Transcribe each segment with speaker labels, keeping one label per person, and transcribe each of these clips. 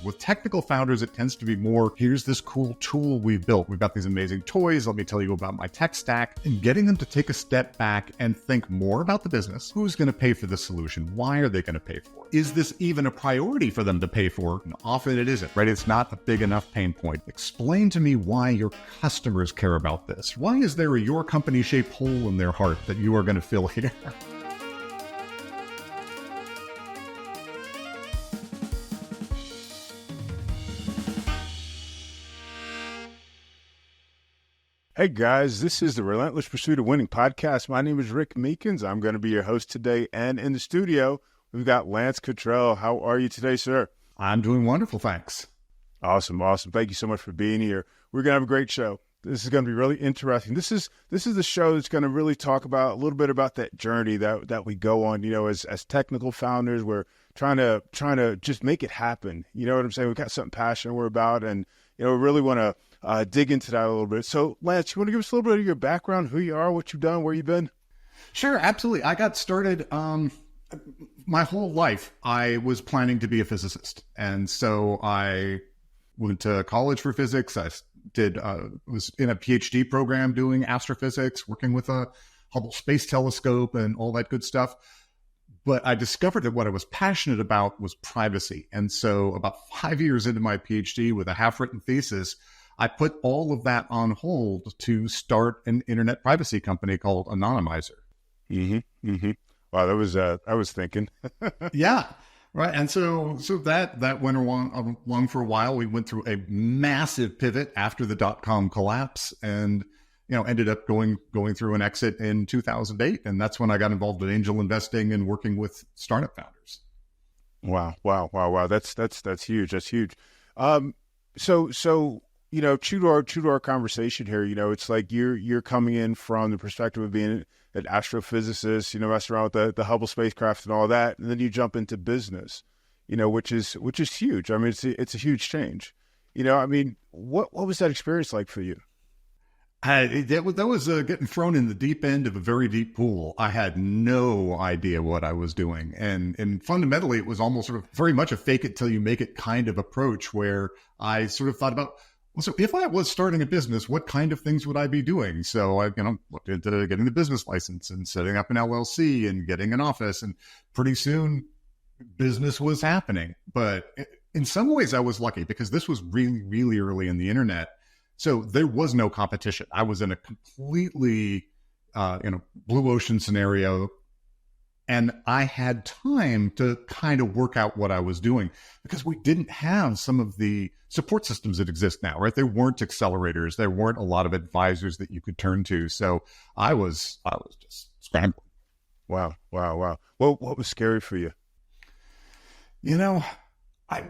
Speaker 1: With technical founders, it tends to be more, here's this cool tool we've built. We've got these amazing toys. Let me tell you about my tech stack. And getting them to take a step back and think more about the business. Who's going to pay for this solution? Why are they going to pay for it? Is this even a priority for them to pay for? And often it isn't, right? It's not a big enough pain point. Explain to me why your customers care about this. Why is there a your company-shaped hole in their heart that you are going to fill here?
Speaker 2: Hey guys, this is the Relentless Pursuit of Winning podcast. My name is Rick Meekins. I'm going to be your host today. And in the studio, we've got Lance Cottrell. How are you today, sir?
Speaker 1: I'm doing wonderful, thanks.
Speaker 2: Awesome. Thank you so much for being here. We're going to have a great show. This is going to be really interesting. This is the show that's going to really talk about a little bit about that journey that we go on. You know, as technical founders, we're trying to just make it happen. You know what I'm saying? We've got something passionate we're about, and we really want to dig into that a little bit. So, Lance, you want to give us a little bit of your background, who you are, what you've done, where you've been?
Speaker 1: Sure, absolutely. I got started my whole life. I was planning to be a physicist, and so I went to college for physics. I was in a PhD program doing astrophysics, working with a Hubble Space Telescope and all that good stuff. But I discovered that what I was passionate about was privacy. And so about 5 years into my PhD with a half-written thesis, I put all of that on hold to start an internet privacy company called Anonymizer.
Speaker 2: Wow, that was I was thinking.
Speaker 1: Yeah, right. And so that went along for a while. We went through a massive pivot after the dot-com collapse, and ended up going through an exit in 2008, and that's when I got involved in angel investing and working with startup founders.
Speaker 2: Wow. That's huge. That's huge. So true to our conversation here, it's like you're coming in from the perspective of being an astrophysicist, messing around with the Hubble spacecraft and all that, and then you jump into business, which is huge. I mean, it's a huge change. What was that experience like for you?
Speaker 1: That was getting thrown in the deep end of a very deep pool. I had no idea what I was doing. And fundamentally, it was almost sort of very much a fake it till you make it kind of approach, where I sort of thought about, well, so if I was starting a business, what kind of things would I be doing? So I looked into getting the business license and setting up an LLC and getting an office. And pretty soon, business was happening. But in some ways, I was lucky because this was really, really early in the internet. So there was no competition. I was in a completely, blue ocean scenario, and I had time to kind of work out what I was doing because we didn't have some of the support systems that exist now, right? There weren't accelerators. There weren't a lot of advisors that you could turn to. So I was just scrambling.
Speaker 2: Wow. Well, what was scary for you?
Speaker 1: I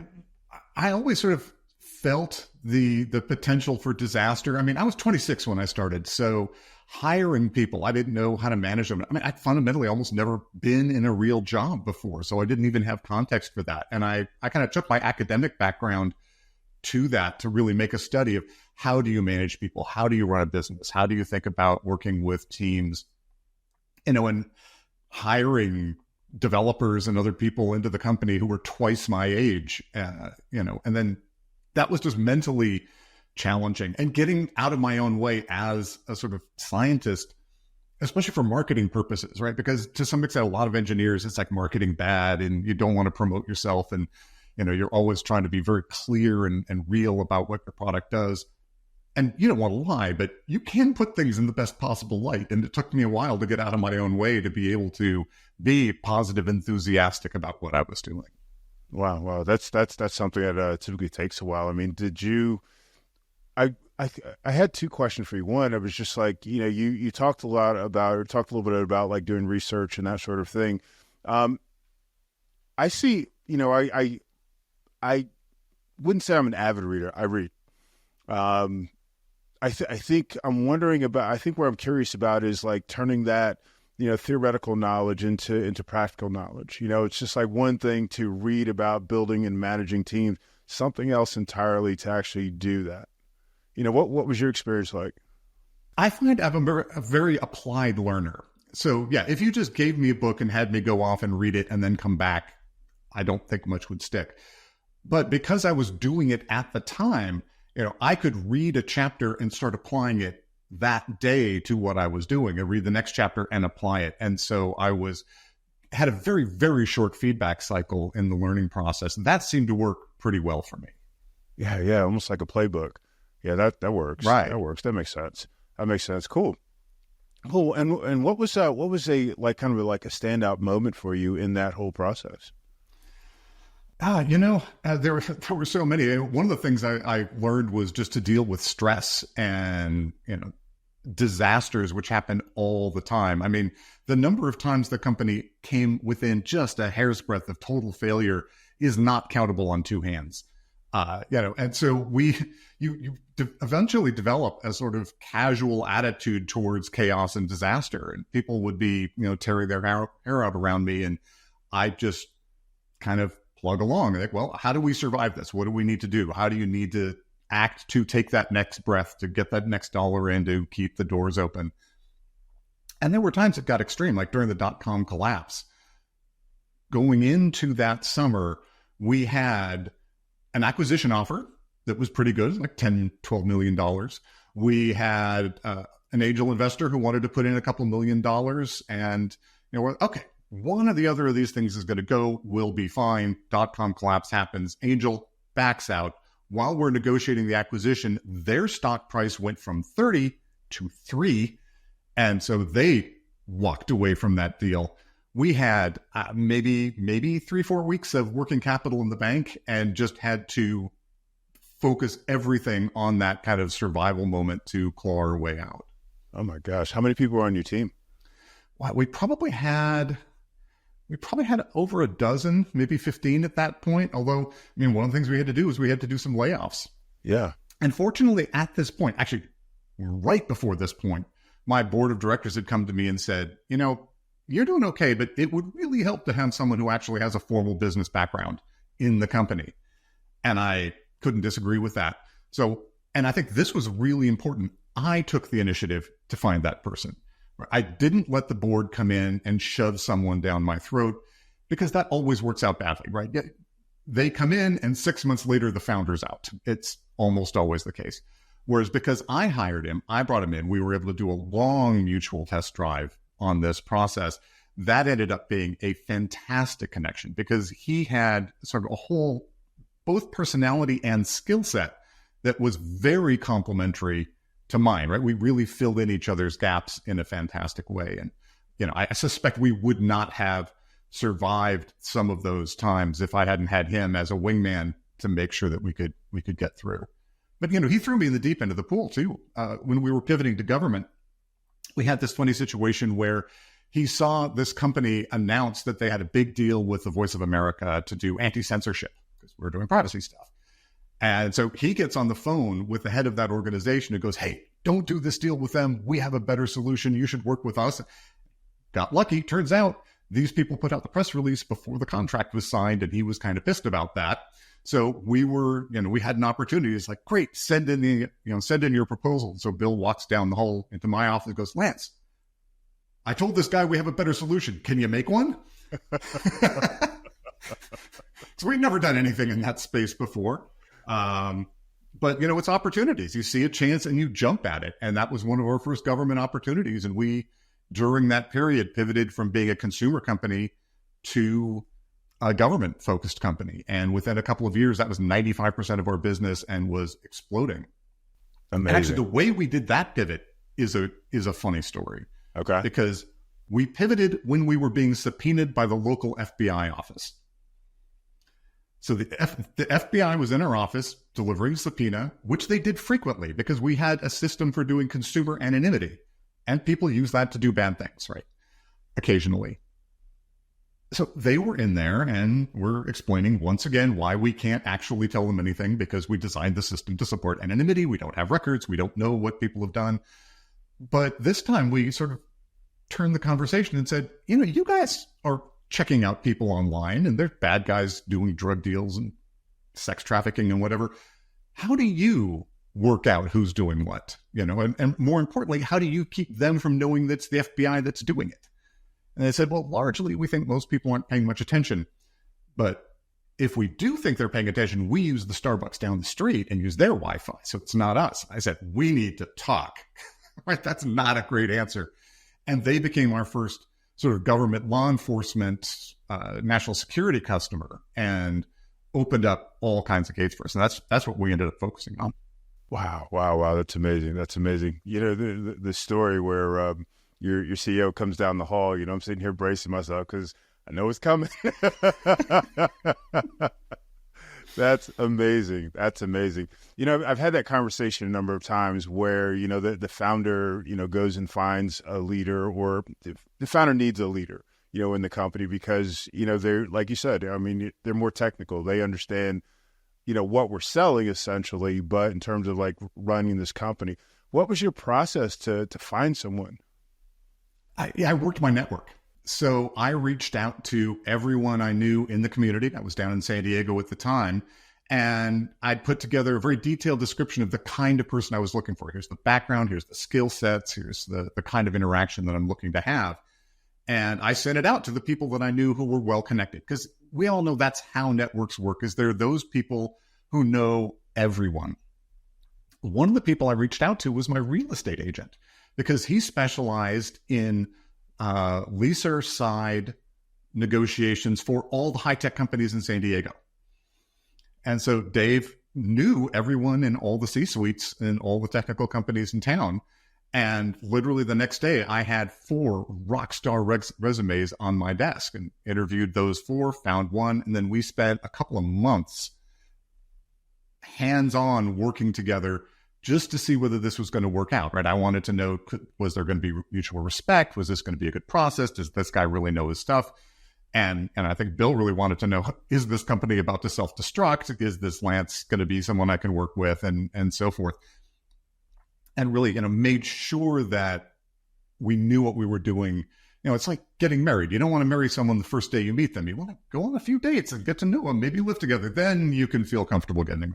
Speaker 1: always sort of felt the potential for disaster. I mean, I was 26 when I started, so hiring people, I didn't know how to manage them. I mean, I'd fundamentally almost never been in a real job before, so I didn't even have context for that. And I kind of took my academic background to that to really make a study of how do you manage people? How do you run a business? How do you think about working with teams? And hiring developers and other people into the company who were twice my age, and then that was just mentally challenging, and getting out of my own way as a sort of scientist, especially for marketing purposes, right? Because to some extent, a lot of engineers, it's like marketing bad and you don't want to promote yourself. And, you're always trying to be very clear and real about what your product does. And you don't want to lie, but you can put things in the best possible light. And it took me a while to get out of my own way to be able to be positive, enthusiastic about what I was doing.
Speaker 2: Wow. That's something that typically takes a while. I mean, did you, I had two questions for you. One, I was just like, you talked a little bit about like doing research and that sort of thing. I see, I wouldn't say I'm an avid reader. I read. I think where I'm curious about is like turning that, theoretical knowledge into practical knowledge. It's just like one thing to read about building and managing teams, something else entirely to actually do that. What was your experience like?
Speaker 1: I find I'm a very applied learner. So yeah, if you just gave me a book and had me go off and read it and then come back, I don't think much would stick. But because I was doing it at the time, I could read a chapter and start applying it that day to what I was doing. I read the next chapter and apply it. And so had a very, very short feedback cycle in the learning process. And that seemed to work pretty well for me.
Speaker 2: Yeah. Almost like a playbook. Yeah, that works.
Speaker 1: Right.
Speaker 2: That works. That makes sense. Cool. And what was a like kind of like a standout moment for you in that whole process?
Speaker 1: There were so many. One of the things I learned was just to deal with stress and, disasters, which happen all the time. I mean, the number of times the company came within just a hair's breadth of total failure is not countable on two hands. And so you eventually develop a sort of casual attitude towards chaos and disaster, and people would be, tearing their hair out around me, and I just kind of plug along. Like, well, how do we survive this? What do we need to do? How do you need to act to take that next breath, to get that next dollar in, to keep the doors open? And there were times it got extreme, like during the dot-com collapse. Going into that summer, we had an acquisition offer that was pretty good, like $10-12 million. We had an angel investor who wanted to put in a couple $1 million, and we're okay. One or the other of these things is going to go. We'll be fine. Dot-com collapse happens. Angel backs out. While we're negotiating the acquisition, their stock price went from 30 to 3, and so they walked away from that deal. We had maybe 3-4 weeks of working capital in the bank, and just had to focus everything on that kind of survival moment to claw our way out.
Speaker 2: Oh my gosh. How many people were on your team?
Speaker 1: Well, we probably had over a dozen, maybe 15 at that point. Although, one of the things we had to do was we had to do some layoffs.
Speaker 2: Yeah.
Speaker 1: And fortunately, at this point, actually right before this point, my board of directors had come to me and said, you're doing okay, but it would really help to have someone who actually has a formal business background in the company. And I couldn't disagree with that. So, and I think this was really important. I took the initiative to find that person. I didn't let the board come in and shove someone down my throat, because that always works out badly, right? They come in and 6 months later, the founder's out. It's almost always the case. Whereas because I hired him, I brought him in, we were able to do a long mutual test drive on this process. That ended up being a fantastic connection, because he had sort of a whole, both personality and skill set that was very complementary to mine, right? We really filled in each other's gaps in a fantastic way. And, I suspect we would not have survived some of those times if I hadn't had him as a wingman to make sure that we could get through. But, he threw me in the deep end of the pool too. When we were pivoting to government, we had this funny situation where he saw this company announce that they had a big deal with the Voice of America to do anti-censorship, because we're doing privacy stuff. And so he gets on the phone with the head of that organization who goes, hey, don't do this deal with them. We have a better solution. You should work with us. Got lucky. Turns out these people put out the press release before the contract was signed, and he was kind of pissed about that. So we had an opportunity. It's like, great, send in your proposal. So Bill walks down the hall into my office and goes, Lance, I told this guy we have a better solution. Can you make one? So we'd never done anything in that space before. But it's opportunities. You see a chance and you jump at it. And that was one of our first government opportunities. And we, during that period, pivoted from being a consumer company to a government focused company. And within a couple of years, that was 95% of our business and was exploding.
Speaker 2: Amazing.
Speaker 1: And actually, the way we did that pivot is a funny story.
Speaker 2: Okay.
Speaker 1: Because we pivoted when we were being subpoenaed by the local FBI office. So the FBI was in our office delivering a subpoena, which they did frequently because we had a system for doing consumer anonymity, and people use that to do bad things, right? Occasionally. So they were in there and we're explaining once again why we can't actually tell them anything, because we designed the system to support anonymity. We don't have records. We don't know what people have done. But this time we sort of turned the conversation and said, you guys are checking out people online, and they're bad guys doing drug deals and sex trafficking and whatever. How do you work out who's doing what? And more importantly, how do you keep them from knowing that's the FBI that's doing it? And they said, well, largely we think most people aren't paying much attention, but if we do think they're paying attention, we use the Starbucks down the street and use their Wi-Fi. So it's not us. I said, we need to talk. Right? That's not a great answer. And they became our first sort of government law enforcement, national security customer, and opened up all kinds of gates for us. And that's what we ended up focusing on.
Speaker 2: Wow. That's amazing. The story where your CEO comes down the hall, I'm sitting here bracing myself because I know it's coming. That's amazing. I've had that conversation a number of times where, the founder, goes and finds a leader, or the founder needs a leader, in the company because, they're, like you said, they're more technical. They understand, what we're selling essentially, but in terms of like running this company, what was your process to find someone?
Speaker 1: I worked my network. So I reached out to everyone I knew in the community. I was down in San Diego at the time, and I'd put together a very detailed description of the kind of person I was looking for. Here's the background, here's the skill sets, here's the kind of interaction that I'm looking to have. And I sent it out to the people that I knew who were well connected, because we all know that's how networks work, is there are those people who know everyone. One of the people I reached out to was my real estate agent, because he specialized in leaser side negotiations for all the high-tech companies in San Diego. And so Dave knew everyone in all the C-suites in all the technical companies in town. And literally the next day, I had 4 rock star resumes on my desk and interviewed those 4, found one. And then we spent a couple of months hands-on working together just to see whether this was going to work out, right? I wanted to know, was there going to be mutual respect? Was this going to be a good process? Does this guy really know his stuff? And I think Bill really wanted to know, is this company about to self-destruct? Is this Lance going to be someone I can work with, and so forth? And really, made sure that we knew what we were doing. It's like getting married. You don't want to marry someone the first day you meet them. You want to go on a few dates and get to know them, maybe live together. Then you can feel comfortable getting married.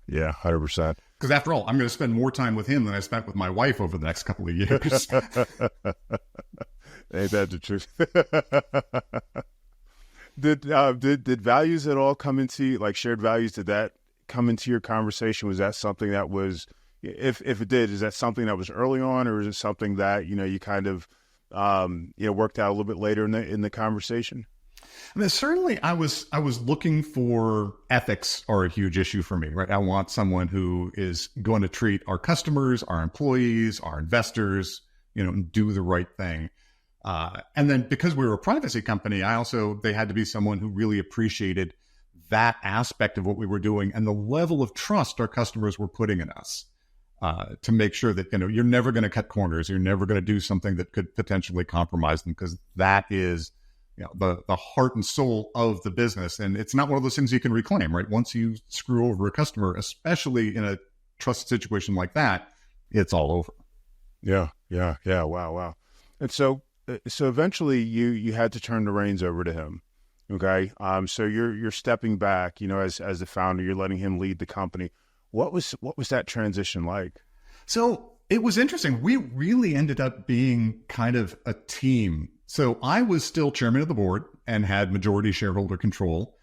Speaker 2: Yeah, 100%.
Speaker 1: Because after all, I'm going to spend more time with him than I spent with my wife over the next couple of years.
Speaker 2: Ain't that the truth? Did values at all come into, like shared values, did that come into your conversation? Was that something that was, if it did, is that something that was early on, or is it something that, you kind of, worked out a little bit later in the conversation?
Speaker 1: Certainly I was looking for ethics are a huge issue for me, right? I want someone who is going to treat our customers, our employees, our investors, do the right thing. And then because we were a privacy company, they had to be someone who really appreciated that aspect of what we were doing and the level of trust our customers were putting in us, to make sure that, you're never going to cut corners. You're never going to do something that could potentially compromise them, because that is, the heart and soul of the business. And it's not one of those things you can reclaim, right? Once you screw over a customer, especially in a trust situation like that, it's all over.
Speaker 2: Yeah. Wow. And so eventually you had to turn the reins over to him. Okay. So you're stepping back, as the founder, you're letting him lead the company. What was that transition like?
Speaker 1: So it was interesting. We really ended up being kind of a team. So I was still chairman of the board and had majority shareholder control,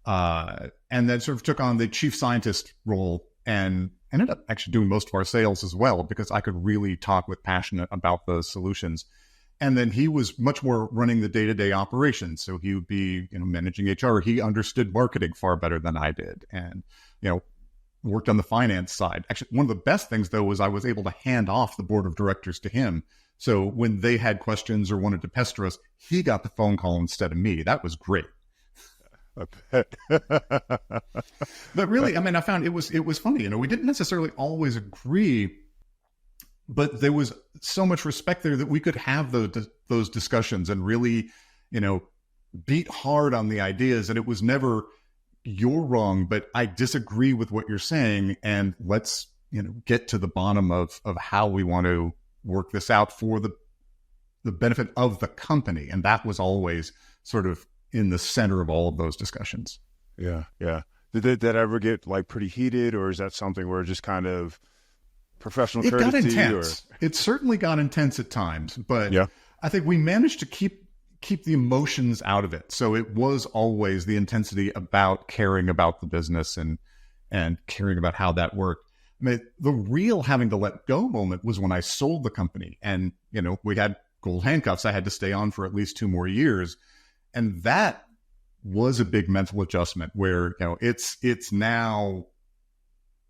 Speaker 1: and then sort of took on the chief scientist role and ended up actually doing most of our sales as well, because I could really talk with passion about those solutions. And then he was much more running the day-to-day operations. So he would be, managing HR. He understood marketing far better than I did, and, worked on the finance side. Actually, one of the best things, though, was I was able to hand off the board of directors to him. So when they had questions or wanted to pester us, he got the phone call instead of me. That was great. But really, I found it was funny. We didn't necessarily always agree, but there was so much respect there that we could have those discussions and really, beat hard on the ideas. And it was never, you're wrong, but I disagree with what you're saying. And let's, get to the bottom of how we want to work this out for the benefit of the company. And that was always sort of in the center of all of those discussions.
Speaker 2: Yeah. Did that ever get like pretty heated, or is that something where just kind of professional courtesy?
Speaker 1: It got intense. It certainly got intense at times, but yeah. I think we managed to keep keep the emotions out of it. So it was always the intensity about caring about the business and caring about how that worked. I mean, the real having to let go moment was when I sold the company, and, you know, we had gold handcuffs. I had to stay on for at least 2 more years. And that was a big mental adjustment where, you know, it's now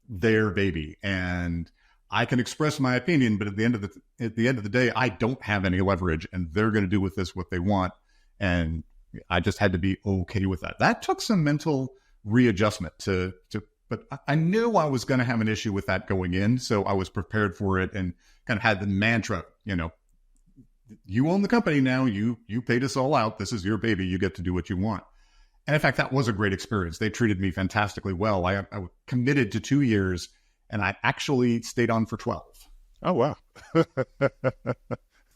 Speaker 1: their baby, and I can express my opinion, but at the end of the day, I don't have any leverage, and they're going to do with this what they want. And I just had to be okay with that. That took some mental readjustment but I knew I was going to have an issue with that going in. So I was prepared for it and kind of had the mantra, you know, you own the company now, you paid us all out. This is your baby. You get to do what you want. And in fact, that was a great experience. They treated me fantastically well. I committed to 2 years, and I actually stayed on for 12.
Speaker 2: Oh, wow. It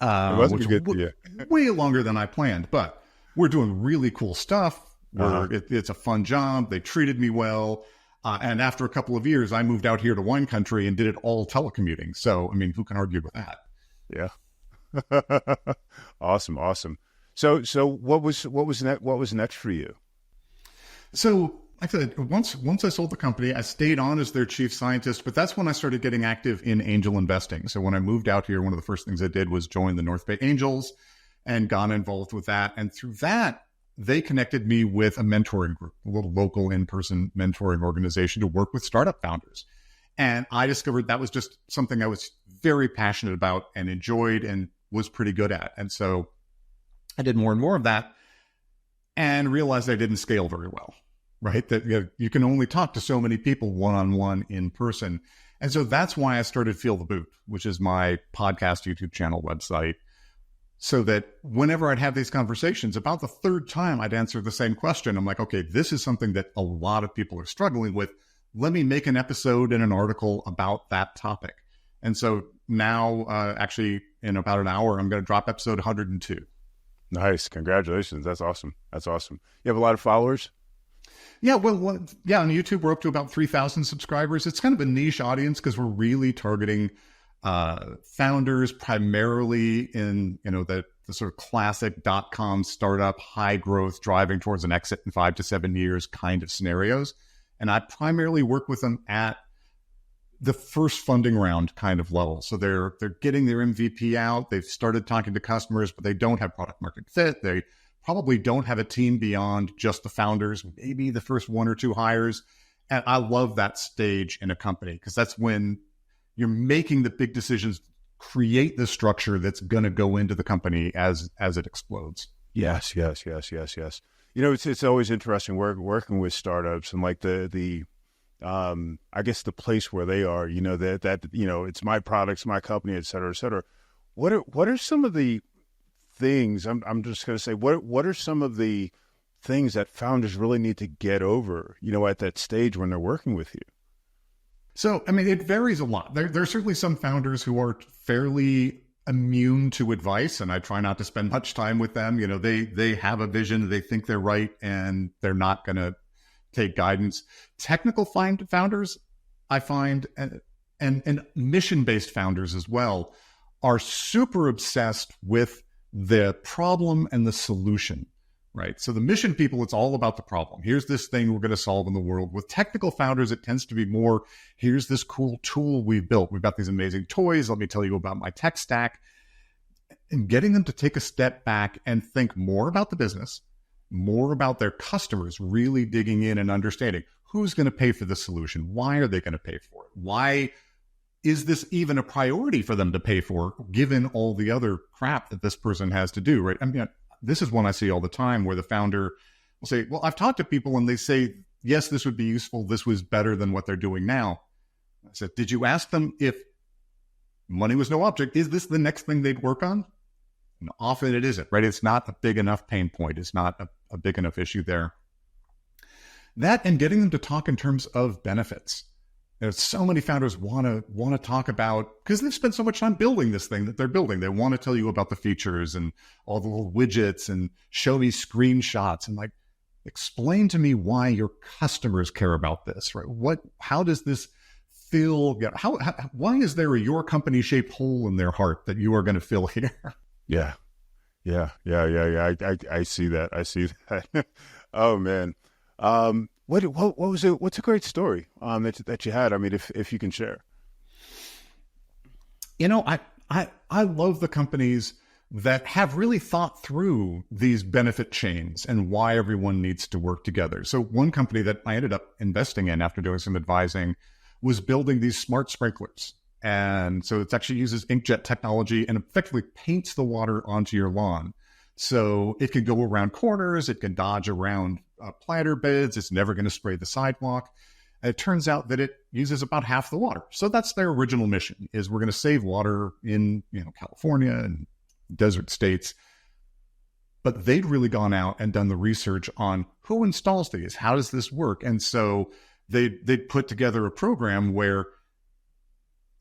Speaker 2: wasn't
Speaker 1: which
Speaker 2: good for you.
Speaker 1: Way longer than I planned, but we're doing really cool stuff. It's a fun job. They treated me well. And after a couple of years, I moved out here to wine country and did it all telecommuting. So, I mean, who can argue with that?
Speaker 2: Yeah. Awesome. So what was next for you?
Speaker 1: So, like I said, once I sold the company, I stayed on as their chief scientist, but that's when I started getting active in angel investing. So when I moved out here, one of the first things I did was join the North Bay Angels and got involved with that. And through that, they connected me with a mentoring group, a little local in-person mentoring organization to work with startup founders. And I discovered that was just something I was very passionate about and enjoyed and was pretty good at. And so I did more and more of that and realized I didn't scale very well, right? That you can only talk to so many people one-on-one in person. And so that's why I started Feel the Boot, which is my podcast, YouTube channel, website, so that whenever I'd have these conversations, about the third time I'd answer the same question. I'm like, okay, this is something that a lot of people are struggling with. Let me make an episode and an article about that topic. And so now, actually, in about an hour, I'm going to drop episode 102.
Speaker 2: Nice. Congratulations. That's awesome. You have a lot of followers?
Speaker 1: Yeah, well, yeah, on YouTube, we're up to about 3,000 subscribers. It's kind of a niche audience because we're really targeting founders primarily in, you know, the sort of classic .com startup, high growth, driving towards an exit in 5 to 7 years kind of scenarios. And I primarily work with them at the first funding round kind of level. So they're getting their MVP out. They've started talking to customers, but they don't have product market fit. They probably don't have a team beyond just the founders, maybe the first 1 or 2 hires. And I love that stage in a company because that's when you're making the big decisions, create the structure that's going to go into the company as it explodes.
Speaker 2: Yes. You know, it's always interesting working with startups and like the I guess the place where they are, you know, that you know, it's my products, my company, et cetera, et cetera. What are some of the things, I'm just going to say, what are some of the things that founders really need to get over, you know, at that stage when they're working with you?
Speaker 1: So, I mean, it varies a lot. There are certainly some founders who are fairly immune to advice, and I try not to spend much time with them. You know, they have a vision, they think they're right, and they're not going to take guidance. Technical founders, I find, and mission-based founders as well, are super obsessed with the problem and the solution. Right. So the mission people, it's all about the problem. Here's this thing we're going to solve in the world. With technical founders, it tends to be more, here's this cool tool we've built. We've got these amazing toys. Let me tell you about my tech stack. And getting them to take a step back and think more about the business, more about their customers, really digging in and understanding who's going to pay for the solution. Why are they going to pay for it? Why is this even a priority for them to pay for, given all the other crap that this person has to do? Right. I mean, this is one I see all the time where the founder will say, well, I've talked to people and they say, yes, this would be useful. This was better than what they're doing now. I said, did you ask them if money was no object? Is this the next thing they'd work on? And often it isn't, right? It's not a big enough pain point. It's not a big enough issue there. That and getting them to talk in terms of benefits. There's so many founders want to talk about, because they've spent so much time building this thing that they're building. They want to tell you about the features and all the little widgets and show me screenshots and like, explain to me why your customers care about this, right? How does this feel? Why is there a your company shaped hole in their heart that you are going to fill here?
Speaker 2: Yeah. I see that. I see that. Oh man. What was it? What's a great story that you had? I mean, if you can share.
Speaker 1: I love the companies that have really thought through these benefit chains and why everyone needs to work together. So one company that I ended up investing in after doing some advising was building these smart sprinklers. And so it actually uses inkjet technology and effectively paints the water onto your lawn. So it can go around corners, it can dodge around planter beds, it's never going to spray the sidewalk. And it turns out that it uses about half the water. So that's their original mission, is we're going to save water in California and desert states. But they'd really gone out and done the research on who installs these, how does this work? And so they'd put together a program where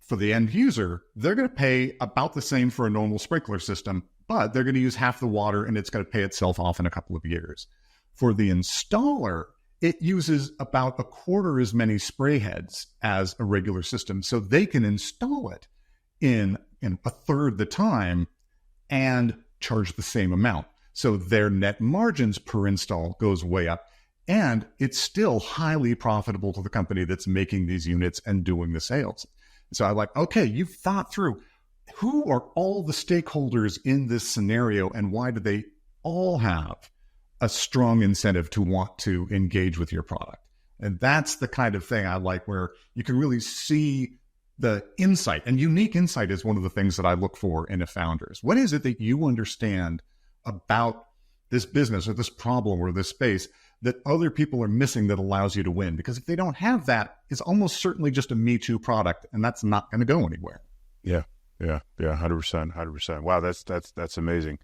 Speaker 1: for the end user, they're going to pay about the same for a normal sprinkler system, but they're going to use half the water and it's going to pay itself off in a couple of years. For the installer, it uses about a quarter as many spray heads as a regular system. So they can install it in a third the time and charge the same amount. So their net margins per install goes way up. And it's still highly profitable to the company that's making these units and doing the sales. So I'm like, okay, you've thought through who are all the stakeholders in this scenario and why do they all have a strong incentive to want to engage with your product? And that's the kind of thing I like, where you can really see the insight. And unique insight is one of the things that I look for in a founder. What is it that you understand about this business or this problem or this space that other people are missing that allows you to win? Because if they don't have that, it's almost certainly just a Me Too product, and that's not going to go anywhere.
Speaker 2: Yeah, 100%. Wow, that's amazing.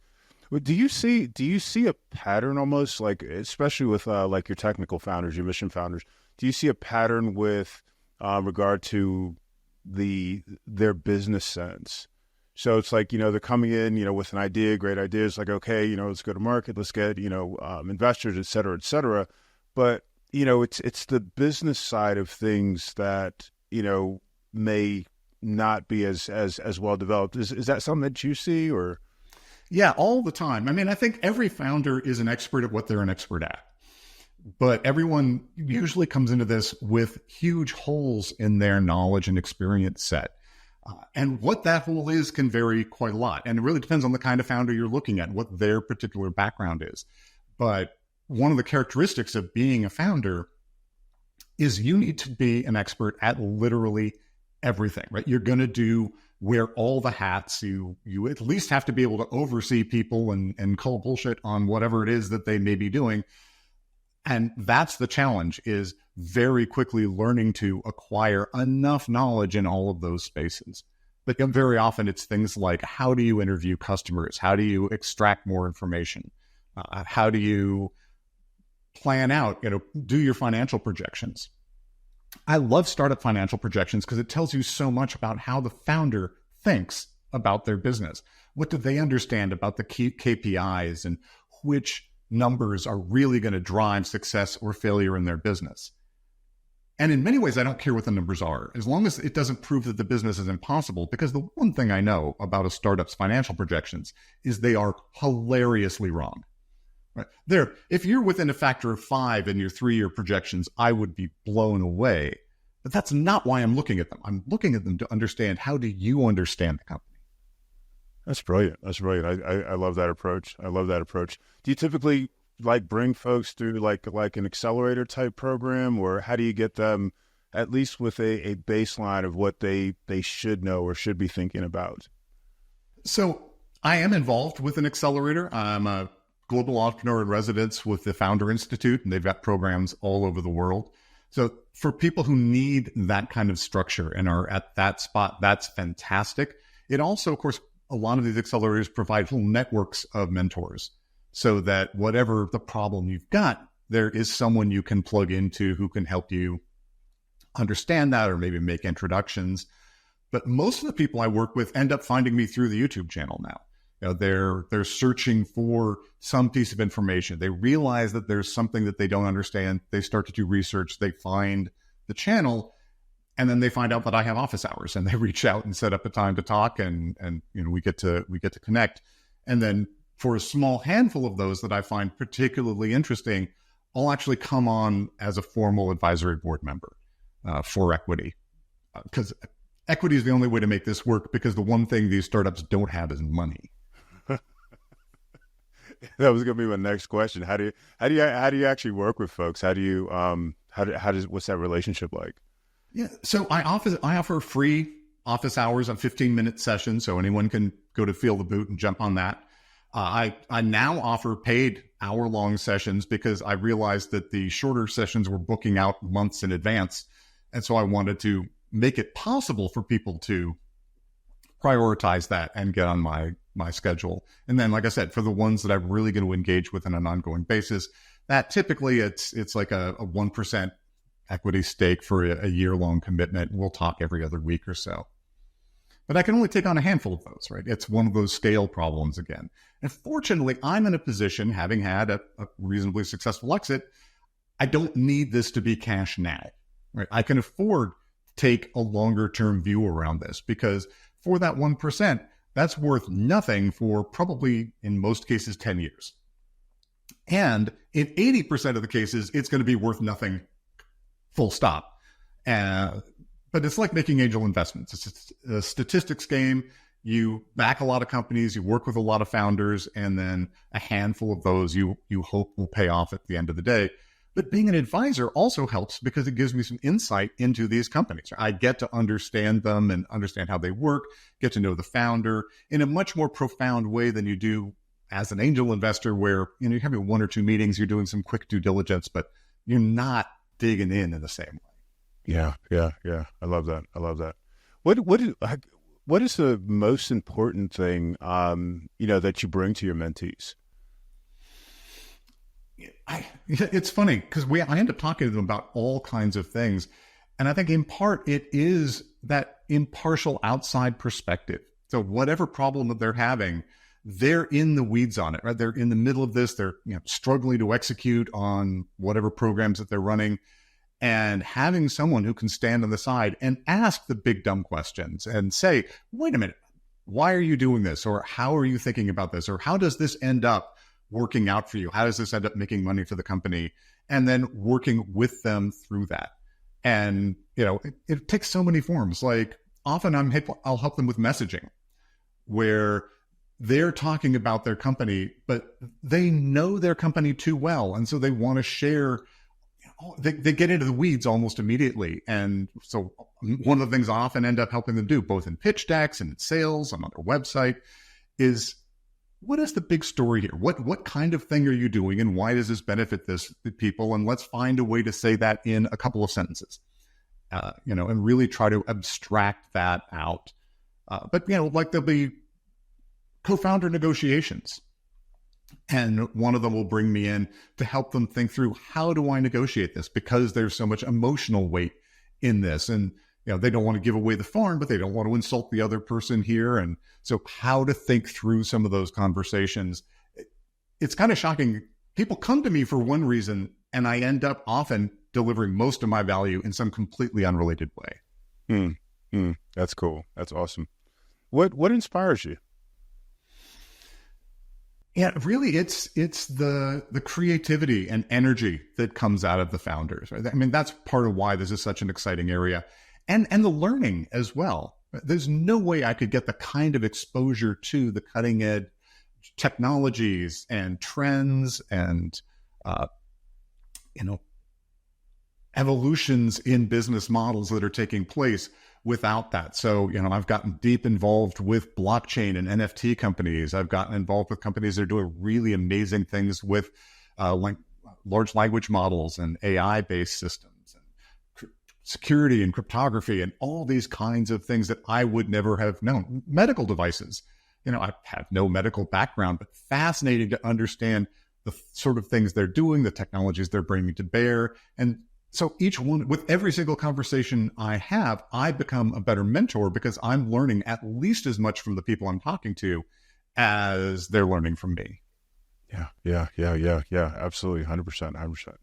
Speaker 2: Do you see a pattern almost, like, especially with like your technical founders, your mission founders? Do you see a pattern with regard to their business sense? So it's like, they're coming in, with an idea, great idea. It's like, okay, let's go to market, let's get, investors, et cetera. But, it's the business side of things that, may not be as well developed. Is that something that you see, or?
Speaker 1: Yeah, all the time. I mean, I think every founder is an expert at what they're an expert at. But everyone usually comes into this with huge holes in their knowledge and experience set. And what that hole is can vary quite a lot. And it really depends on the kind of founder you're looking at, what their particular background is. But one of the characteristics of being a founder is you need to be an expert at literally everything, right? You're going to wear all the hats. You at least have to be able to oversee people and call bullshit on whatever it is that they may be doing. And that's the challenge, is very quickly learning to acquire enough knowledge in all of those spaces. But very often it's things like, how do you interview customers? How do you extract more information? How do you plan out, do your financial projections? I love startup financial projections because it tells you so much about how the founder thinks about their business. What do they understand about the key KPIs and which numbers are really going to drive success or failure in their business? And in many ways, I don't care what the numbers are, as long as it doesn't prove that the business is impossible. Because the one thing I know about a startup's financial projections is they are hilariously wrong. Right? If you're within a factor of 5 in your 3-year projections, I would be blown away. But that's not why I'm looking at them. I'm looking at them to understand, how do you understand the company?
Speaker 2: That's brilliant. I love that approach. Do you typically bring folks through like an accelerator type program, or how do you get them at least with a baseline of what they should know or should be thinking about?
Speaker 1: So I am involved with an accelerator. I'm a global entrepreneur in residence with the Founder Institute, and they've got programs all over the world. So for people who need that kind of structure and are at that spot, that's fantastic. It also, of course, a lot of these accelerators provide whole networks of mentors, so that whatever the problem you've got, there is someone you can plug into who can help you understand that, or maybe make introductions. But most of the people I work with end up finding me through the YouTube channel now. They're searching for some piece of information. They realize that there's something that they don't understand. They start to do research. They find the channel, and then they find out that I have office hours, and they reach out and set up a time to talk, and we get to connect. And then For a small handful of those that I find particularly interesting, I'll actually come on as a formal advisory board member for equity. Because equity is the only way to make this work, because the one thing these startups don't have is money.
Speaker 2: That was going to be my next question. How do you actually work with folks? What's that relationship like?
Speaker 1: Yeah. So I offer free office hours on 15-minute sessions. So anyone can go to Feel the Boot and jump on that. I now offer paid hour-long sessions because I realized that the shorter sessions were booking out months in advance. And so I wanted to make it possible for people to prioritize that and get on my schedule. And then, like I said, for the ones that I'm really going to engage with on an ongoing basis, that typically it's like a 1% equity stake for a year-long commitment. We'll talk every other week or so. But I can only take on a handful of those, right? It's one of those scale problems again. And fortunately, I'm in a position, having had a reasonably successful exit, I don't need this to be cash now, right? I can afford to take a longer-term view around this, because for that 1%, that's worth nothing for probably, in most cases, 10 years. And in 80% of the cases, it's going to be worth nothing, full stop. But it's like making angel investments. It's a statistics game. You back a lot of companies, you work with a lot of founders, and then a handful of those you hope will pay off at the end of the day. But being an advisor also helps because it gives me some insight into these companies. I get to understand them and understand how they work, get to know the founder in a much more profound way than you do as an angel investor, where you're having one or two meetings, you're doing some quick due diligence, but you're not digging in the same way.
Speaker 2: Yeah. I love that. What is the most important thing, that you bring to your mentees?
Speaker 1: It's funny because I end up talking to them about all kinds of things. And I think in part it is that impartial outside perspective. So whatever problem that they're having, they're in the weeds on it, right? They're in the middle of this. They're struggling to execute on whatever programs that they're running. And having someone who can stand on the side and ask the big dumb questions and say, wait a minute, why are you doing this? Or how are you thinking about this? Or how does this end up working out for you? How does this end up making money for the company? And then working with them through that. And, it takes so many forms. Like often I'll help them with messaging where they're talking about their company, but they know their company too well. And so they want to share. They get into the weeds almost immediately. And so one of the things I often end up helping them do, both in pitch decks and in sales and on their website, is what is the big story here? What kind of thing are you doing, and why does this benefit the people? And let's find a way to say that in a couple of sentences, and really try to abstract that out. But like there'll be co-founder negotiations. And one of them will bring me in to help them think through, how do I negotiate this? Because there's so much emotional weight in this. And, they don't want to give away the farm, but they don't want to insult the other person here. And so how to think through some of those conversations. It's kind of shocking. People come to me for one reason, and I end up often delivering most of my value in some completely unrelated way.
Speaker 2: That's cool. That's awesome. What inspires you?
Speaker 1: Yeah, really, it's the creativity and energy that comes out of the founders. Right? I mean, that's part of why this is such an exciting area, and the learning as well. There's no way I could get the kind of exposure to the cutting edge technologies and trends and evolutions in business models that are taking place without that. So, I've gotten deep involved with blockchain and NFT companies. I've gotten involved with companies that are doing really amazing things with like large language models and AI-based systems and security and cryptography and all these kinds of things that I would never have known. Medical devices. I have no medical background, but fascinating to understand the sort of things they're doing, the technologies they're bringing to bear. And so with every single conversation I have, I become a better mentor because I'm learning at least as much from the people I'm talking to as they're learning from me.
Speaker 2: Yeah. Absolutely. 100%.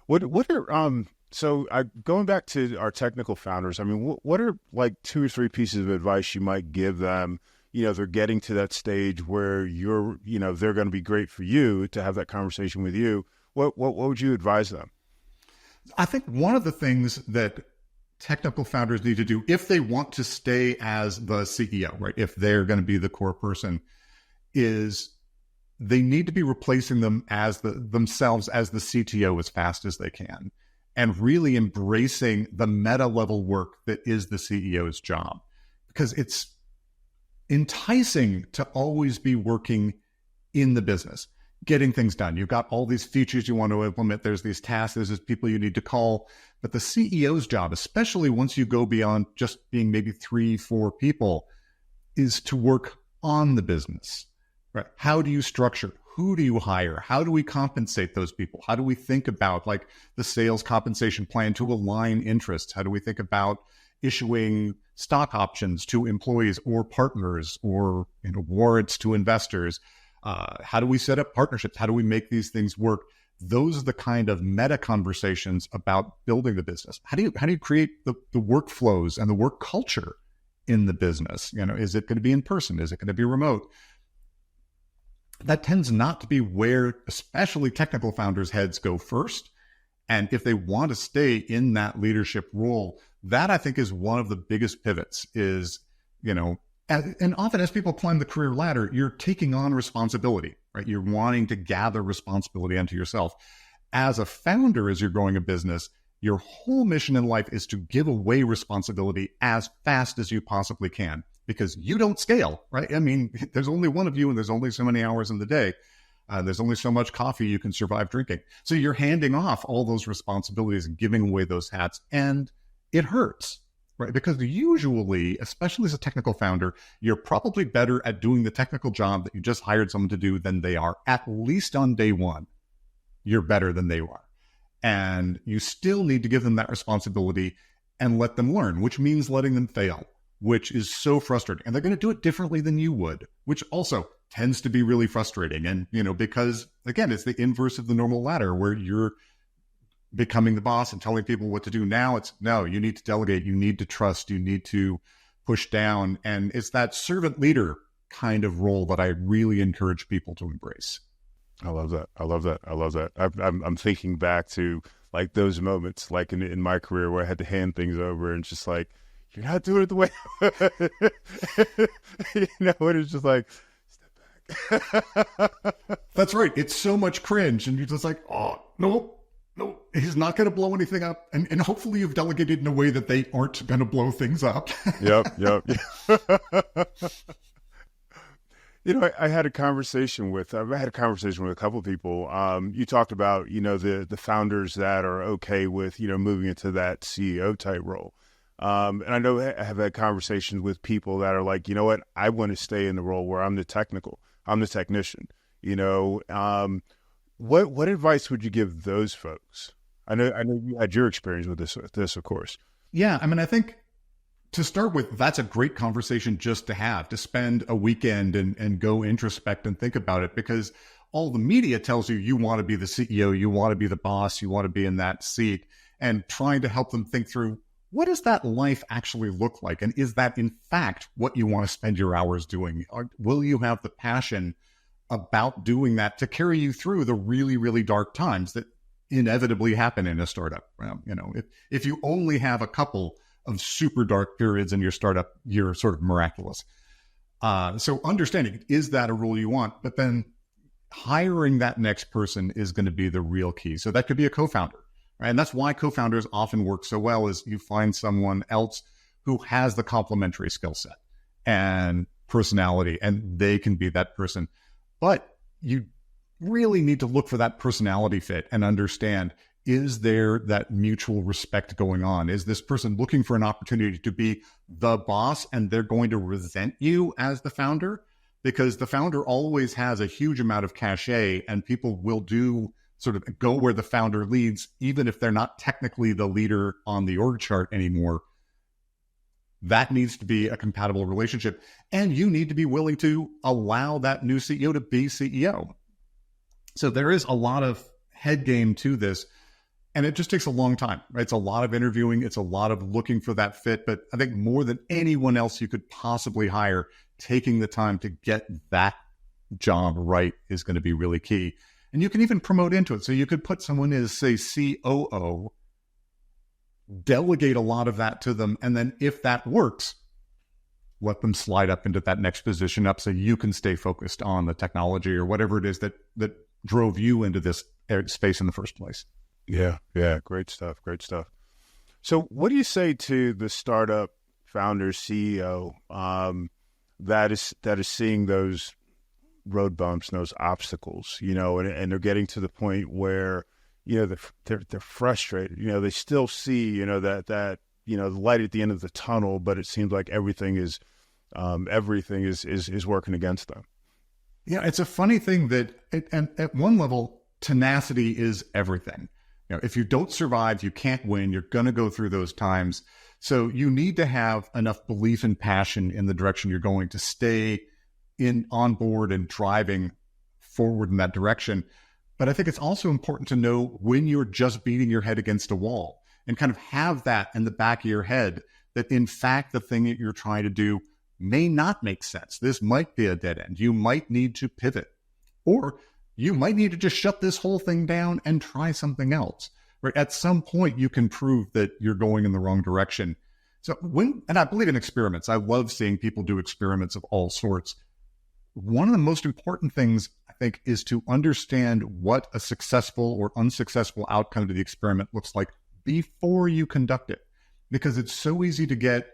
Speaker 2: What are, so going back to our technical founders, I mean, what are like 2 or 3 pieces of advice you might give them, they're getting to that stage where they're going to be great for you to have that conversation with you, what would you advise them?
Speaker 1: I think one of the things that technical founders need to do if they want to stay as the CEO, right? If they're going to be the core person, is they need to be replacing themselves as the CTO as fast as they can, and really embracing the meta level work that is the CEO's job, because it's enticing to always be working in the business, getting things done. You've got all these features you want to implement. There's these tasks, there's these people you need to call. But the CEO's job, especially once you go beyond just being maybe 3-4 people, is to work on the business, right? How do you structure? Who do you hire? How do we compensate those people? How do we think about like the sales compensation plan to align interests? How do we think about issuing stock options to employees or partners, or warrants to investors? How do we set up partnerships? How do we make these things work? Those are the kind of meta conversations about building the business. How do you create the workflows and the work culture in the business? Is it going to be in person? Is it going to be remote? That tends not to be where especially technical founders' heads go first. And if they want to stay in that leadership role, that I think is one of the biggest pivots is, and often as people climb the career ladder, you're taking on responsibility, right? You're wanting to gather responsibility onto yourself. As a founder, as you're growing a business, your whole mission in life is to give away responsibility as fast as you possibly can, because you don't scale, right? I mean, there's only one of you and there's only so many hours in the day. There's only so much coffee you can survive drinking. So you're handing off all those responsibilities and giving away those hats, and it hurts, right? Because usually, especially as a technical founder, you're probably better at doing the technical job that you just hired someone to do than they are. At least on day one, you're better than they are. And you still need to give them that responsibility and let them learn, which means letting them fail, which is so frustrating. And they're going to do it differently than you would, which also tends to be really frustrating. And, because again, it's the inverse of the normal ladder where you're becoming the boss and telling people what to do. Now it's, no, you need to delegate, you need to trust, you need to push down. And it's that servant leader kind of role that I really encourage people to embrace.
Speaker 2: I love that. I love that. I love that. I'm thinking back to like those moments, like in my career where I had to hand things over and just like, you're not doing it the way, and it's just like, step back.
Speaker 1: That's right. It's so much cringe. And you're just like, oh, no, he's not going to blow anything up. And hopefully you've delegated in a way that they aren't going to blow things up.
Speaker 2: Yep. I had a conversation with a couple of people. You talked about, the founders that are okay with, moving into that CEO type role. And I know I have had conversations with people that are like, you know what, I want to stay in the role where I'm the technician. What advice would you give those folks? I know you had your experience with this, of course.
Speaker 1: Yeah. I mean, I think to start with, that's a great conversation just to have, to spend a weekend and go introspect and think about it, because all the media tells you want to be the CEO, you want to be the boss, you want to be in that seat, and trying to help them think through, what does that life actually look like? And is that in fact what you want to spend your hours doing? Or will you have the passion about doing that to carry you through the really, really dark times that inevitably happen in a startup? If you only have a couple of super dark periods in your startup, you're sort of miraculous. So understanding, is that a role you want? But then hiring that next person is going to be the real key. So that could be a co-founder, right? And that's why co-founders often work so well, is you find someone else who has the complementary skill set and personality, and they can be that person. But you really need to look for that personality fit and understand, is there that mutual respect going on? Is this person looking for an opportunity to be the boss and they're going to resent you as the founder? Because the founder always has a huge amount of cachet, and people will do sort of go where the founder leads, even if they're not technically the leader on the org chart anymore. That needs to be a compatible relationship. And you need to be willing to allow that new CEO to be CEO. So there is a lot of head game to this. And it just takes a long time, right? It's a lot of interviewing. It's a lot of looking for that fit. But I think more than anyone else you could possibly hire, taking the time to get that job right is going to be really key. And you can even promote into it. So you could put someone as, say, COO, delegate a lot of that to them. And then if that works, let them slide up into that next position up so you can stay focused on the technology or whatever it is that drove you into this space in the first place.
Speaker 2: Yeah. Great stuff. So what do you say to the startup founder, CEO, that is seeing those road bumps and those obstacles, and they're getting to the point where, they're frustrated, they still see, that the light at the end of the tunnel, but it seems like everything is working against them.
Speaker 1: Yeah. It's a funny thing that at one level, tenacity is everything. If you don't survive, you can't win. You're going to go through those times. So you need to have enough belief and passion in the direction you're going to stay on board and driving forward in that direction. But I think it's also important to know when you're just beating your head against a wall and kind of have that in the back of your head that in fact, the thing that you're trying to do may not make sense. This might be a dead end. You might need to pivot, or you might need to just shut this whole thing down and try something else. Right? At some point, you can prove that you're going in the wrong direction. So and I believe in experiments. I love seeing people do experiments of all sorts. One of the most important things, I think, is to understand what a successful or unsuccessful outcome to the experiment looks like before you conduct it. Because it's so easy to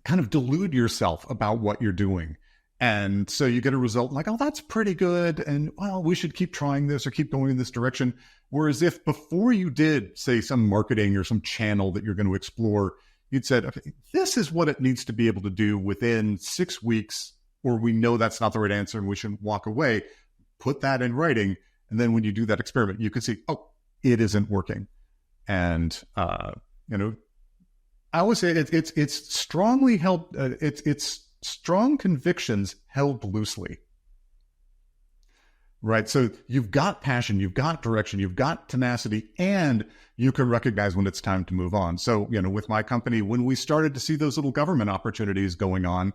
Speaker 1: kind of delude yourself about what you're doing. And so you get a result like, oh, that's pretty good. And well, we should keep trying this or keep going in this direction. Whereas if before you did, say, some marketing or some channel that you're going to explore, you'd said, okay, this is what it needs to be able to do within 6 weeks, or we know that's not the right answer and we should walk away, put that in writing. And then when you do that experiment, you can see, oh, it isn't working. And, I always say it's strongly held, it's strong convictions held loosely, right? So you've got passion, you've got direction, you've got tenacity, and you can recognize when it's time to move on. So, with my company, when we started to see those little government opportunities going on,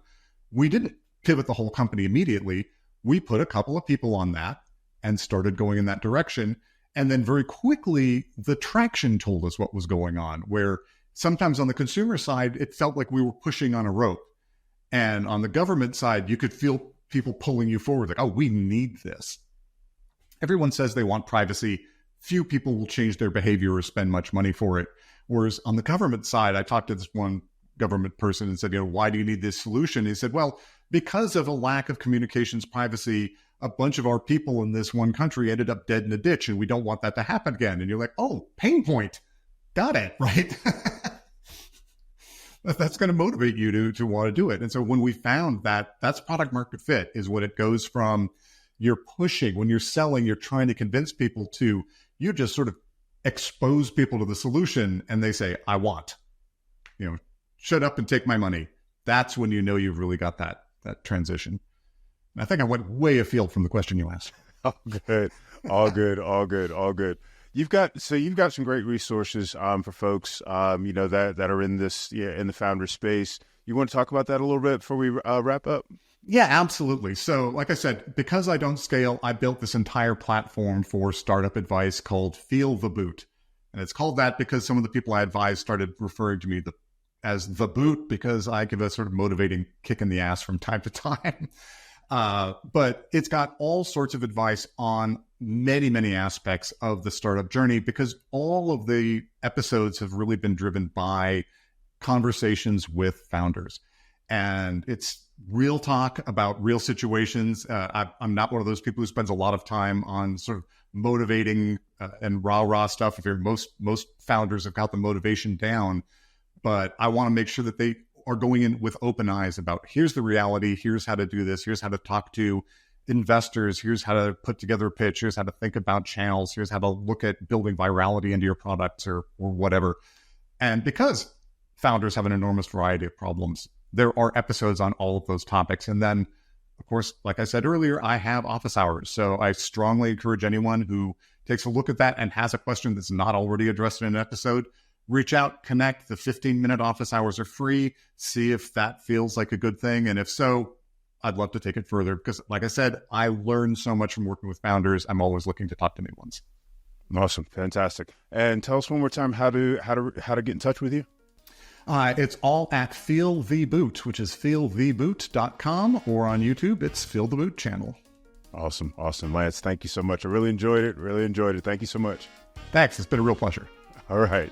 Speaker 1: we didn't pivot the whole company immediately. We put a couple of people on that and started going in that direction. And then very quickly, the traction told us what was going on, where sometimes on the consumer side, it felt like we were pushing on a rope. And on the government side, you could feel people pulling you forward, like, oh, we need this. Everyone says they want privacy. Few people will change their behavior or spend much money for it. Whereas on the government side, I talked to this one government person and said, why do you need this solution? He said, well, because of a lack of communications privacy, a bunch of our people in this one country ended up dead in a ditch, and we don't want that to happen again. And you're like, oh, pain point. Got it, right? That's going to motivate you to want to do it. And so when we found that, that's product market fit, is when it goes from you're pushing, when you're selling, you're trying to convince people to, you just sort of expose people to the solution and they say, I want, shut up and take my money. That's when you've really got that transition. And I think I went way afield from the question you asked.
Speaker 2: Oh, good. All good. You've got some great resources for folks that are in this in the founder space. You want to talk about that a little bit before we wrap up?
Speaker 1: Yeah, absolutely. So like I said, because I don't scale, I built this entire platform for startup advice called Feel the Boot. And it's called that because some of the people I advised started referring to me as the boot, because I give a sort of motivating kick in the ass from time to time. But it's got all sorts of advice on many, many aspects of the startup journey, because all of the episodes have really been driven by conversations with founders. And it's real talk about real situations. I'm not one of those people who spends a lot of time on sort of motivating and rah-rah stuff. If most founders have got the motivation down, but I want to make sure that they are going in with open eyes about, here's the reality, here's how to do this, here's how to talk to investors, here's how to put together a pitch, here's how to think about channels, here's how to look at building virality into your products or whatever. And because founders have an enormous variety of problems, there are episodes on all of those topics. And then Of course, like I said earlier, I have office hours. So I strongly encourage anyone who takes a look at that and has a question that's not already addressed in an episode, reach out, connect. The 15-minute office hours are free. See if that feels like a good thing. And if so, I'd love to take it further because, like I said, I learned so much from working with founders. I'm always looking to talk to new ones.
Speaker 2: Awesome. Fantastic. And tell us one more time how to get in touch with you.
Speaker 1: It's all at Feel the Boot, which is feeltheboot.com, or on YouTube, it's Feel the Boot channel.
Speaker 2: Awesome. Lance, thank you so much. I really enjoyed it. Thank you so much.
Speaker 1: Thanks. It's been a real pleasure.
Speaker 2: All right.